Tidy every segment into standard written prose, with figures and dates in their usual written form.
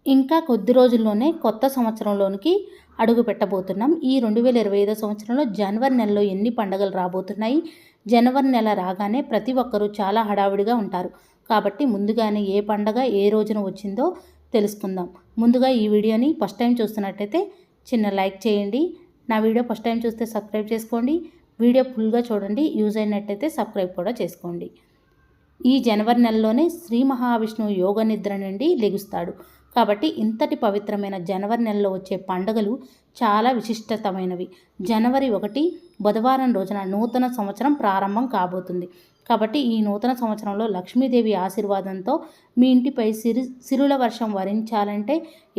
ఇంకా కొద్ది రోజుల్లోనే కొత్త సంవత్సరంలోనికి అడుగు పెట్టబోతున్నాం. ఈ 2025 సంవత్సరంలో జనవరి నెలలో ఎన్ని పండుగలు రాబోతున్నాయి? జనవరి నెల రాగానే ప్రతి ఒక్కరూ చాలా హడావిడిగా ఉంటారు. కాబట్టి ముందుగానే ఏ పండగ ఏ రోజున వచ్చిందో తెలుసుకుందాం. ముందుగా ఈ వీడియోని ఫస్ట్ టైం చూస్తున్నట్టయితే చిన్న లైక్ చేయండి. నా వీడియో ఫస్ట్ టైం చూస్తే సబ్స్క్రైబ్ చేసుకోండి. వీడియో ఫుల్గా చూడండి. యూజ్ అయినట్టయితే సబ్స్క్రైబ్ కూడా చేసుకోండి. ఈ జనవరి నెలలోనే శ్రీ మహావిష్ణువు యోగ నిద్ర నుండి లెగుస్తాడు. కాబట్టి ఇంతటి పవిత్రమైన జనవరి నెలలో వచ్చే పండుగలు చాలా విశిష్టతమైనవి. జనవరి 1 బుధవారం రోజున నూతన సంవత్సరం ప్రారంభం కాబోతుంది. కాబట్టి ఈ నూతన సంవత్సరంలో లక్ష్మీదేవి ఆశీర్వాదంతో మీ ఇంటిపై సిరుల వర్షం వరించాలంటే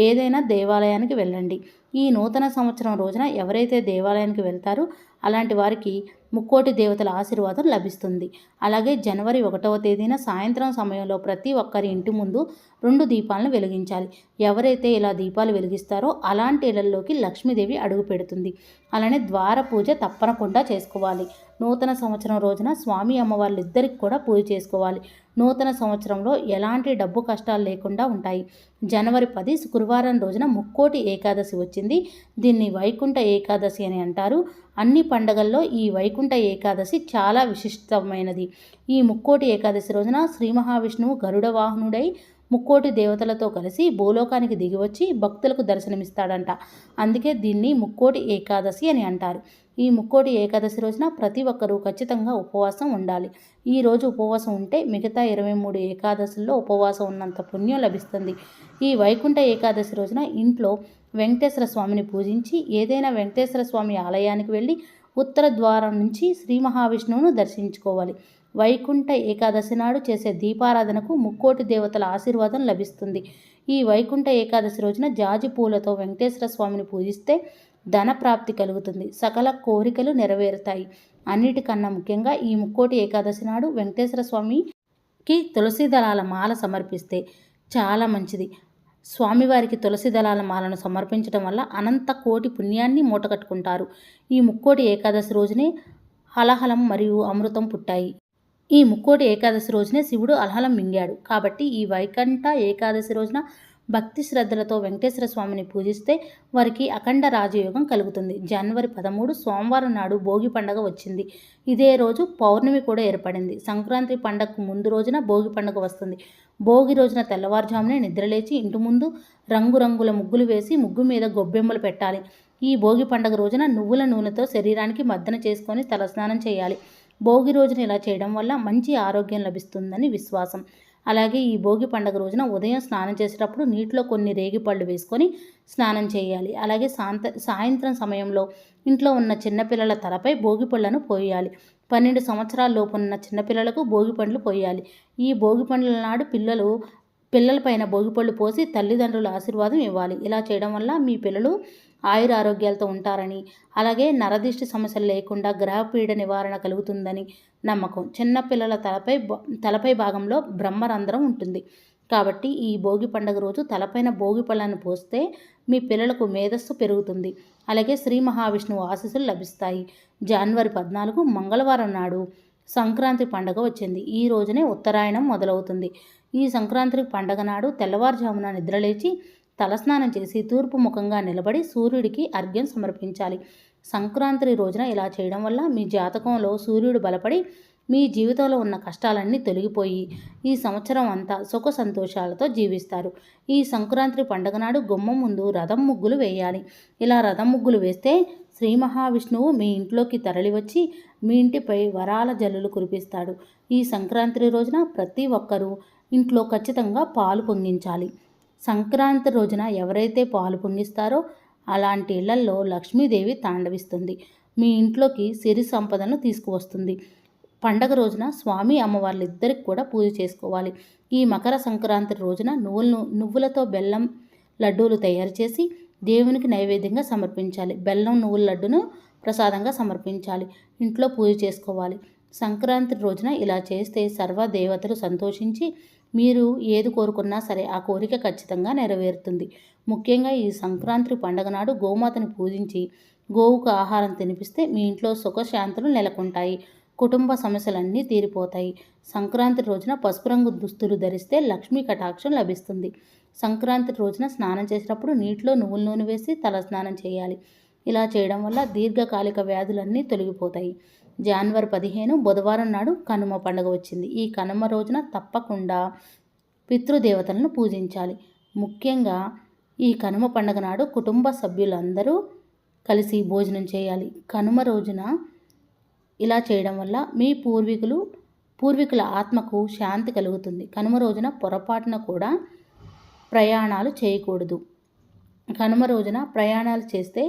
ఏదైనా దేవాలయానికి వెళ్ళండి. ఈ నూతన సంవత్సరం రోజున ఎవరైతే దేవాలయానికి వెళ్తారో అలాంటి వారికి ముక్కోటి దేవతల ఆశీర్వాదం లభిస్తుంది. అలాగే జనవరి 1వ తేదీన సాయంత్రం సమయంలో ప్రతి ఒక్కరి ఇంటి ముందు 2 దీపాలను వెలిగించాలి. ఎవరైతే ఇలా దీపాలు వెలిగిస్తారో అలాంటి ఇళ్లలోకి లక్ష్మీదేవి అడుగు పెడుతుంది. అలానే ద్వార పూజ తప్పకుండా చేసుకోవాలి. నూతన సంవత్సరం రోజున స్వామి అమ్మవార్లిద్దరికి కూడా పూజ చేసుకోవాలి. నూతన సంవత్సరంలో ఎలాంటి డబ్బు కష్టాలు లేకుండా ఉంటాయి. జనవరి 10 శుక్రవారం రోజున ముక్కోటి ఏకాదశి వచ్చింది. దీన్ని వైకుంఠ ఏకాదశి అని అంటారు. అన్ని పండగల్లో ఈ వైకుంఠ ఏకాదశి చాలా విశిష్టమైనది. ఈ ముక్కోటి ఏకాదశి రోజున శ్రీ మహావిష్ణువు గరుడ వాహనుడై ముక్కోటి దేవతలతో కలిసి భూలోకానికి దిగివచ్చి భక్తులకు దర్శనమిస్తాడంట. అందుకే దీన్ని ముక్కోటి ఏకాదశి అని అంటారు. ఈ ముక్కోటి ఏకాదశి రోజున ప్రతి ఒక్కరూ ఖచ్చితంగా ఉపవాసం ఉండాలి. ఈ రోజు ఉపవాసం ఉంటే మిగతా 23 ఏకాదశుల్లో ఉపవాసం ఉన్నంత పుణ్యం లభిస్తుంది. ఈ వైకుంఠ ఏకాదశి రోజున ఇంట్లో వెంకటేశ్వర స్వామిని పూజించి ఏదైనా వెంకటేశ్వర స్వామి ఆలయానికి వెళ్ళి ఉత్తర ద్వారం నుంచి శ్రీ మహావిష్ణువును దర్శించుకోవాలి. వైకుంఠ ఏకాదశి నాడు చేసే దీపారాధనకు ముక్కోటి దేవతల ఆశీర్వాదం లభిస్తుంది. ఈ వైకుంఠ ఏకాదశి రోజున జాజి పూలతో వెంకటేశ్వర స్వామిని పూజిస్తే ధన ప్రాప్తి కలుగుతుంది. సకల కోరికలు నెరవేరుతాయి. అన్నిటికన్నా ముఖ్యంగా ఈ ముక్కోటి ఏకాదశి నాడు వెంకటేశ్వర స్వామికి తులసి దళాల మాల సమర్పిస్తే చాలా మంచిది. స్వామివారికి తులసి దళాల మాలను సమర్పించడం వల్ల అనంత కోటి పుణ్యాన్ని మూటకట్టుకుంటారు. ఈ ముక్కోటి ఏకాదశి రోజునే హలహలం మరియు అమృతం పుట్టాయి. ఈ ముక్కోటి ఏకాదశి రోజునే శివుడు అలహలం మింగాడు. కాబట్టి ఈ వైకుంఠ ఏకాదశి రోజున భక్తి శ్రద్ధలతో వెంకటేశ్వర స్వామిని పూజిస్తే వారికి అఖండ రాజయోగం కలుగుతుంది. జనవరి 13 సోమవారం నాడు భోగి పండుగ వచ్చింది. ఇదే రోజు పౌర్ణమి కూడా ఏర్పడింది. సంక్రాంతి పండగకు ముందు రోజున భోగి పండుగ వస్తుంది. భోగి రోజున తెల్లవారుజామునే నిద్రలేచి ఇంటి ముందు రంగురంగుల ముగ్గులు వేసి ముగ్గు మీద గొబ్బెమ్మలు పెట్టాలి. ఈ భోగి పండుగ రోజున నువ్వుల నూనెతో శరీరానికి మర్దన చేసుకొని తలస్నానం చేయాలి. భోగి రోజున ఇలా చేయడం వల్ల మంచి ఆరోగ్యం లభిస్తుందని విశ్వాసం. అలాగే ఈ భోగి పండుగ రోజున ఉదయం స్నానం చేసేటప్పుడు నీటిలో కొన్ని రేగిపళ్ళు వేసుకొని స్నానం చేయాలి. అలాగే సాయంత్రం సమయంలో ఇంట్లో ఉన్న చిన్నపిల్లల తలపై భోగి పళ్ళను పోయాలి. 12 సంవత్సరాల లోపు ఉన్న చిన్నపిల్లలకు భోగి పండ్లు పోయాలి. ఈ భోగి పండ్ల నాడు పిల్లలపైన భోగిపళ్ళు పోసి తల్లిదండ్రుల ఆశీర్వాదం ఇవ్వాలి. ఇలా చేయడం వల్ల మీ పిల్లలు ఆయురారోగ్యాలతో ఉంటారని, అలాగే నరదిష్టి సమస్యలు లేకుండా గ్రహపీడ నివారణ కలుగుతుందని నమ్మకం. చిన్నపిల్లల తలపై భాగంలో బ్రహ్మరంధ్రం ఉంటుంది. కాబట్టి ఈ భోగి పండుగ రోజు తలపైన భోగి పళ్ళను పోస్తే మీ పిల్లలకు మేధస్సు పెరుగుతుంది. అలాగే శ్రీ మహావిష్ణువు ఆశీస్సులు లభిస్తాయి. జనవరి 14 మంగళవారం నాడు సంక్రాంతి పండుగ వచ్చింది. ఈ రోజునే ఉత్తరాయణం మొదలవుతుంది. ఈ సంక్రాంతి పండుగ నాడు తెల్లవారుజామున నిద్రలేచి తలస్నానం చేసి తూర్పు ముఖంగా నిలబడి సూర్యుడికి అర్ఘ్యం సమర్పించాలి. సంక్రాంతి రోజున ఇలా చేయడం వల్ల మీ జాతకంలో సూర్యుడు బలపడి మీ జీవితంలో ఉన్న కష్టాలన్నీ తొలగిపోయి ఈ సంవత్సరం అంతా సుఖ సంతోషాలతో జీవిస్తారు. ఈ సంక్రాంతి పండుగ నాడు గుమ్మం ముందు రథం ముగ్గులు వేయాలి. ఇలా రథం ముగ్గులు వేస్తే శ్రీ మహావిష్ణువు మీ ఇంట్లోకి తరలివచ్చి మీ ఇంటిపై వరాల జల్లులు కురిపిస్తాడు. ఈ సంక్రాంతి రోజున ప్రతి ఒక్కరూ ఇంట్లో ఖచ్చితంగా పాలు పొంగించాలి. సంక్రాంతి రోజున ఎవరైతే పాలు పొంగిస్తారో అలాంటి ఇళ్లల్లో లక్ష్మీదేవి తాండవిస్తుంది. మీ ఇంట్లోకి సిరి సంపదను తీసుకువస్తుంది. పండగ రోజున స్వామి అమ్మవార్లిద్దరికి కూడా పూజ చేసుకోవాలి. ఈ మకర సంక్రాంతి రోజున నువ్వులతో బెల్లం లడ్డూలు తయారు చేసి దేవునికి నైవేద్యంగా సమర్పించాలి. బెల్లం నువ్వుల లడ్డును ప్రసాదంగా సమర్పించాలి. ఇంట్లో పూజ చేసుకోవాలి. సంక్రాంతి రోజున ఇలా చేస్తే సర్వ దేవతలు సంతోషించి మీరు ఏది కోరుకున్నా సరే ఆ కోరిక ఖచ్చితంగా నెరవేరుతుంది. ముఖ్యంగా ఈ సంక్రాంతి పండుగ నాడు గోమాతను పూజించి గోవుకు ఆహారం తినిపిస్తే మీ ఇంట్లో సుఖశాంతులు నెలకొంటాయి. కుటుంబ సమస్యలన్నీ తీరిపోతాయి. సంక్రాంతి రోజున పసుపు రంగు దుస్తులు ధరిస్తే లక్ష్మీ కటాక్షం లభిస్తుంది. సంక్రాంతి రోజున స్నానం చేసేటప్పుడు నీటిలో నువ్వుల నూనె వేసి తల స్నానం చేయాలి. ఇలా చేయడం వల్ల దీర్ఘకాలిక వ్యాధులన్నీ తొలగిపోతాయి. జనవరి 15 బుధవారం నాడు కనుమ పండుగ వచ్చింది. ఈ కనుమ రోజున తప్పకుండా పితృదేవతలను పూజించాలి. ముఖ్యంగా ఈ కనుమ పండుగ నాడు కుటుంబ సభ్యులందరూ కలిసి భోజనం చేయాలి. కనుమ రోజున ఇలా చేయడం వల్ల మీ పూర్వీకుల ఆత్మకు శాంతి కలుగుతుంది. కనుమ రోజున పొరపాటున కూడా ప్రయాణాలు చేయకూడదు. కనుమ రోజున ప్రయాణాలు చేస్తే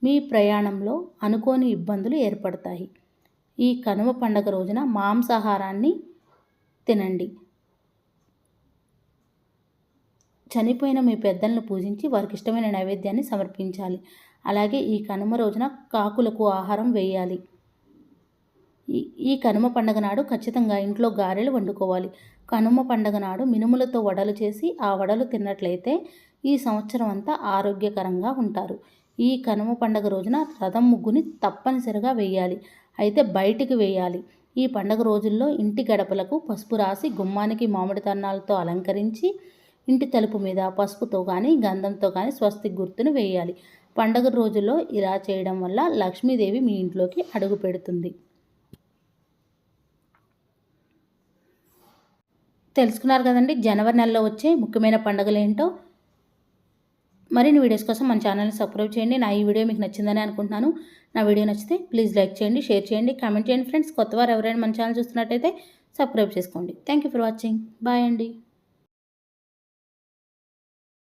మీ ప్రయాణంలో అనుకోని ఇబ్బందులు ఏర్పడతాయి. ఈ కనుమ పండుగ రోజున మాంసాహారాన్ని తినండి. చనిపోయిన మీ పెద్దలను పూజించి వారికి ఇష్టమైన నైవేద్యాన్ని సమర్పించాలి. అలాగే ఈ కనుమ రోజున కాకులకు ఆహారం వేయాలి. ఈ కనుమ పండుగ నాడు ఖచ్చితంగా ఇంట్లో గారెలు వండుకోవాలి. కనుమ పండుగ నాడు మినుములతో వడలు చేసి ఆ వడలు తిన్నట్లయితే ఈ సంవత్సరం అంతా ఆరోగ్యకరంగా ఉంటారు. ఈ కనుమ పండుగ రోజున రథం ముగ్గుని తప్పనిసరిగా వేయాలి. అయితే బయటికి వేయాలి. ఈ పండుగ రోజుల్లో ఇంటి గడపలకు పసుపు రాసి గుమ్మానికి మామిడి తన్నాలతో అలంకరించి ఇంటి తలుపు మీద పసుపుతో కానీ గంధంతో కానీ స్వస్తిక్ గుర్తును వేయాలి. పండుగ రోజుల్లో ఇలా చేయడం వల్ల లక్ష్మీదేవి మీ ఇంట్లోకి అడుగు పెడుతుంది. తెలుసుకున్నారు కదండి జనవరి నెలలో వచ్చే ముఖ్యమైన పండుగలు ఏంటో. మరిన్ని వీడియోస్ కోసం మన ఛానల్ని సబ్స్క్రైబ్ చేయండి. నా ఈ వీడియో మీకు నచ్చిందని అనుకుంటున్నాను. నా వీడియో నచ్చితే ప్లీజ్ లైక్ చేయండి, షేర్ చేయండి, కామెంట్ చేయండి ఫ్రెండ్స్. కొత్తవారు ఎవరైనా మన ఛానల్ చూస్తున్నట్టయితే సబ్స్క్రైబ్ చేసుకోండి. Thank you for watching. Bye అండి.